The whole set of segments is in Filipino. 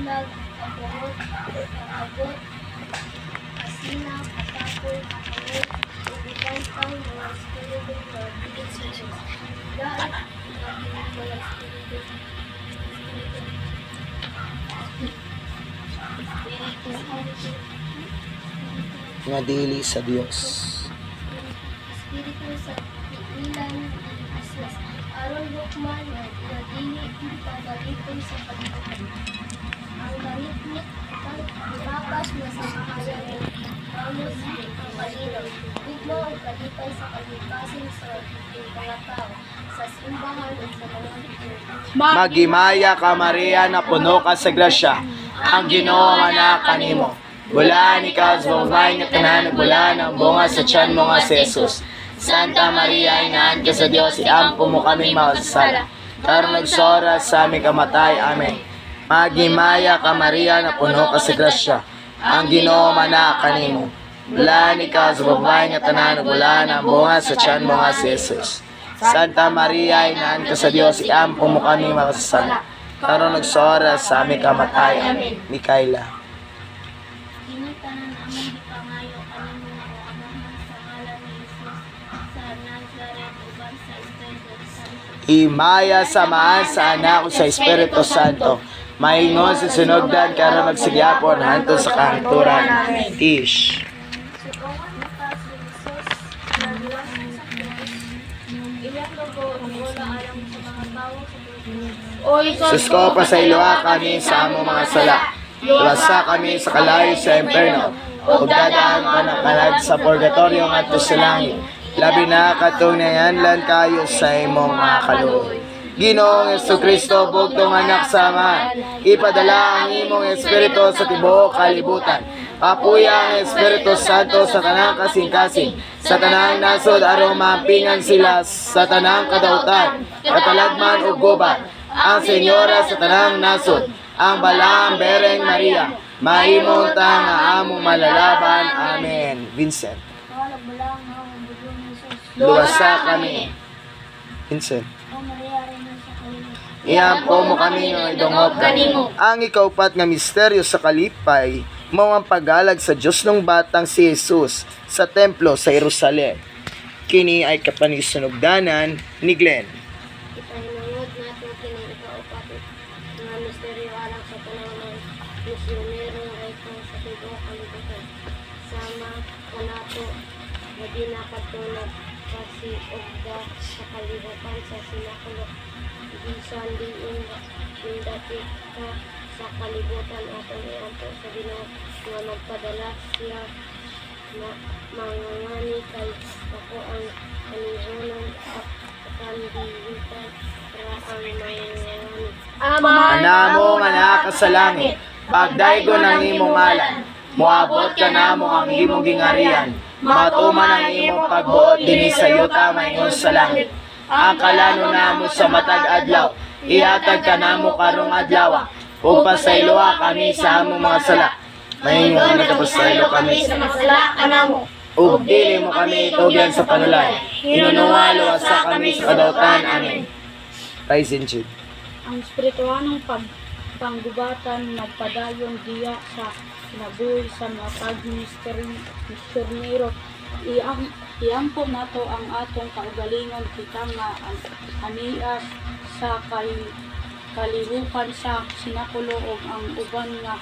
bulag, kapungot, kakabot, kasina, katakoy, kakawot, ubigan kang mga espiritu na bigit sa Diyos. Dahil ang mga espiritu nga dili sa Dios. Espiritu sa ilan aswas aron hukman nga dili pagaliton sa kalibutan. Ang ganit ibakas na sa kahayan ng ramos ang malinaw. Bigmo ang kalipay sa kalikasin sa mga tao, sa simbahan at sa mga litur. Magimaya ka Maria na puno ka sa grasya, ang Ginoo nga anak kanimo. Bulaan ikaw sa babae nga tanan, bulaan ang bunga sa tiyan mo nga si Jesus. Santa Maria, inaan ka sa Dios, iampo mo kami makasasala. Karon nagsora sa aming kamatay. Amen. Magimaya ka Maria na puno ka sa grasya, ang Ginoo nga anak kanimo. Bulaan ikaw sa babae nga tanan, bulaan ang bunga sa tiyan mo nga si Jesus. Santa Maria, inaan ka sa Dios, iampo mo kami makasasala. Karon nagsora sa aming kamatay. Amen. Mikaela. Tanan among gipangayo kanimo nga o amahan sa ngalan ni Jesus sa Nazaret uban sa Espiritu Santo. Imaya samahan sa anak ko sa Espiritu Santo. Maingon sa sunugdan karon magsigyapon hantud sa kahaturan. Ish. Sukongan mo ka si Jesus na luwasan sa Diyos. Iyak na ko wala alam sa mga tao sa Diyos. Sus ko pasayloa kami sa among mga sala. Luwasa kami sa kalayo sa imperno. Ug dadaan ka na kalag sa purgatorio ngadto sa langit. Labi na katungayanlan kayo sa imong mga kaluoy. Ginoong Jesucristo, bugtong anak sa Ama, ipadala ang imong Espiritu sa tibuok kalibutan. Kapuya ang Espiritu Santo sa tanang kasing-kasing, sa tanang nasod aron maapingan sila sa tanang kadautan, katalagman ug gubat. Ang Senyora sa tanang nasod, ang Balaang Bereng Maria, mahimong ta nga among malalaban. Amen. Vincent. Luwasa kami. Vincent. Iampo mo kami nga idungog kanimo. Ang ikaupat nga misteryo sa kalipay, mao ang pagalag sa Dios ng batang si Jesus sa templo sa Jerusalem. Kini ay kapanisunugdanan ni Glenn. Ipahinungod nato kini ikaupat nga misteryo alang sa panahon ng misyonero rayko sa tibuok kalibutan. Sama kanato nga dinakatulog kasi ogda sa kalibutan sa sinakulo. Bisan diin indati ka sa kalibutan atong iampo sa Ginoo nga magpadala siya na mangangani kay ako ang kanihunan at kandihitan para ang mangangani. Anamo nga naa ka sa langit, pagdaygo ng imong ngalan, moabot ka namo ang imong gingarian, matuman ang imong pagbuot dinhi sa yuta maingon sa langit. Ang kalano namo sa matag adlaw, ihatag ka namo karong adlaw, ug pasayloa kami sa among mga sala. Maingon nga pasaylo kami sa mga sala kanamo. Ug dili mo kami itugyan sa panulay. Hinunuwalo asa kami sa kadautan. Amen. Rise and Jude. Ang espirituanong panggubatan nagpadayon diya sa nabuhi sa mga pag-misyonero. Iampo nato ang atong kaugalingon kita nga ang anias sa kalihukan sa sinakulo ug ang uban nga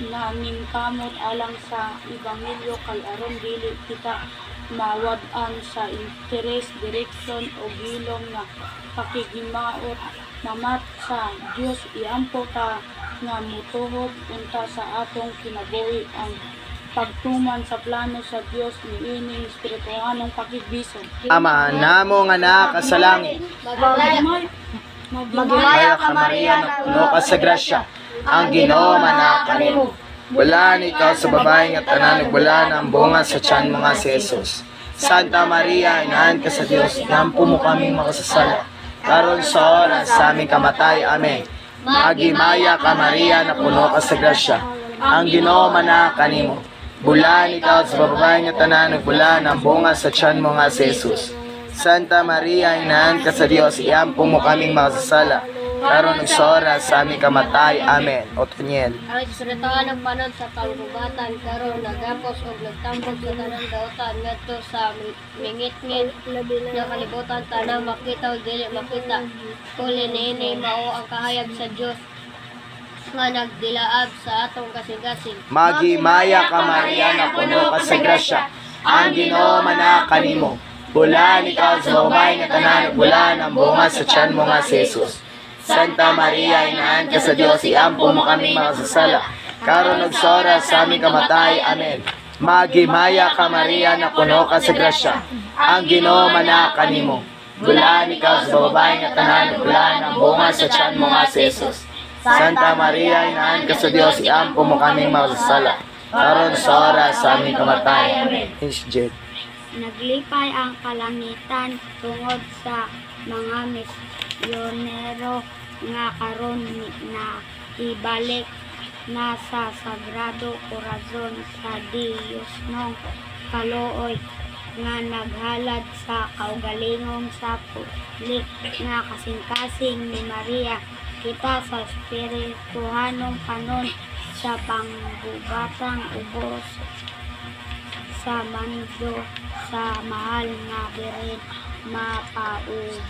naningkamot alang sa ebanghelyo kay aron dili kita mawad-an sa interes, direksyon o gilom nga pakigimaot namat sa Dios. Iampo ta nga mutuhog unta sa atong kinabuhi ang pagtuman sa plano sa Dios niining espirituanong pakigbison. Ama namo nga naa ka sa langit, magimaya ka Maria na puno ka sa grasya, ang Ginoo man anak kanimo. Bulaan ikaw sa babae nga tanan, ug bulaan ang bunga sa tiyan mo nga si Jesus. Santa Maria, inaan ka sa Dios, iampo mo kami makasasala. Karon sa oras sa aming kamatay. Amen. Magimaya ka Maria na puno ka sa grasya, ang Ginoo man anak kanimo. Bulaan ikaw sa babae nga tanan, ug bulaan ang bunga sa tiyan mo nga si Jesus. Santa Maria, inaan ka sa Dios, iampo mo kaming makasasala. karon ug sa oras sa aming kamatay. Amen. Otoniel. Aron sa siratuan ng panon sa kalugatan karon nagapos og nagtambok sa tanang daotan ngadto sa mingit-ngit nga kalibutan tanang makita ug dili makita. Kuli niini mao ang kahayag sa Dios nga nagdilaab sa atong kasing-kasing. Maghimaya ka Maria na puno ka sa grasya. Ang Ginoo manaa kanimo. Bulan ikaw sa babae nga tanan ug bulan ang bunga sa tiyan mo nga si Jesus. Santa Maria, inaan ka sa Dios, iampo mo kami makasasala. Karon ug sa oras sa aming kamatay. Amen. Maghimaya ka Maria na puno ka sa grasya. Ang Ginoo manaa kanimo. Bulan ikaw sa babae nga tanan ug bulan ang bunga sa tiyan mo nga si Jesus. Santa Maria, inaan ka sa Dios, iampo mo kami makasasala. Karon sa oras sa aming kamatay. Amen. Naglipay ang kalangitan tungod sa mga misyonero nga karon na ibalik na sa Sagrado Corazon sa Dios nung kaluoy nga naghalad sa kaugalingong sa pulik nga kasing-kasing ni Maria. Kita sa espirituhanong panon sa panggubatang ubos sa mando sa mahal nga birin mapausanong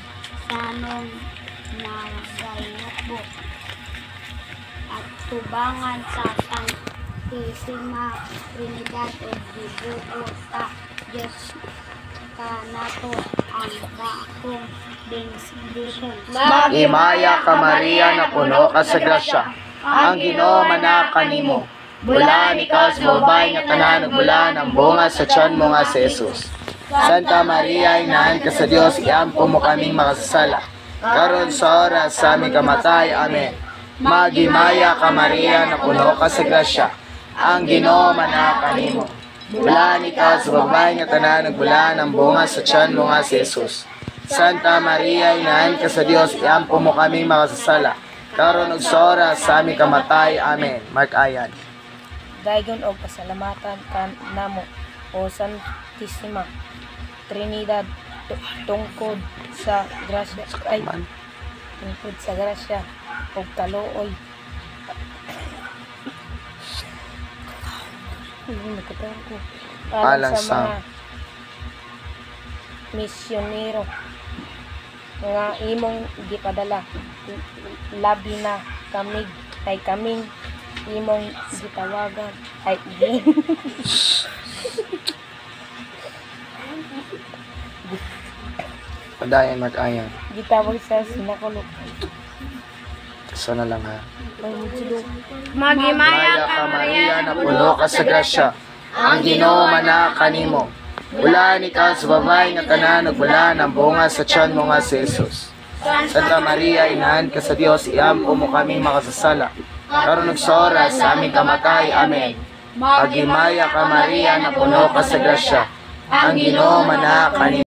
na gayotbo at tubangan sa Santisima Trinidad o Dibuto sa Diyos kanato ang dakong benediction. Maghimaya ka Maria na puno ka sa grasya. Ang Ginoo manaa kanimo. Bulan ikaw sa babae nga tanan ug bulan ang bunga sa tiyan mo nga si Jesus. Santa Maria, inaan ka sa Dios, iampo mo kaming makasasala. Karon sa oras sa aming kamatay. Amen. Maghimaya ka Maria na puno ka sa grasya. Ang Ginoo manaa kanimo. Bulan ikaw sa babae nga tanan ug bulan ang bunga sa tiyan mo nga si Jesus. Santa Maria, inaan ka sa Dios, iampo mo kaming makasasala. Karon ug sa oras sa aming kamatay. Amen. Mark Ayan. Daygon og pasalamatan namo o Santisima Trinidad tungkod sa grasya tungkod sa grasya og kaluoy alang sa mga misyonero nga imong gipadala labi na kaming imong gitawagan ay Padayan Mark Ayan. gitawag sa sinakulo. Sana lang ha. Maghimaya ka Maria na puno ka sa grasya. Ang Ginoo manaa kanimo. Bulan ikaw sa babae nga tanan ug bulan ang bunga sa tiyan mo nga si Jesus. Santa Maria, inaan ka sa Dios, iampo mo kaming makasasala. Karon ug sa oras sa aming kamatay. Amen. Maghimaya ka Maria na puno ka sa grasya. Ang Ginoo manaa kanimo.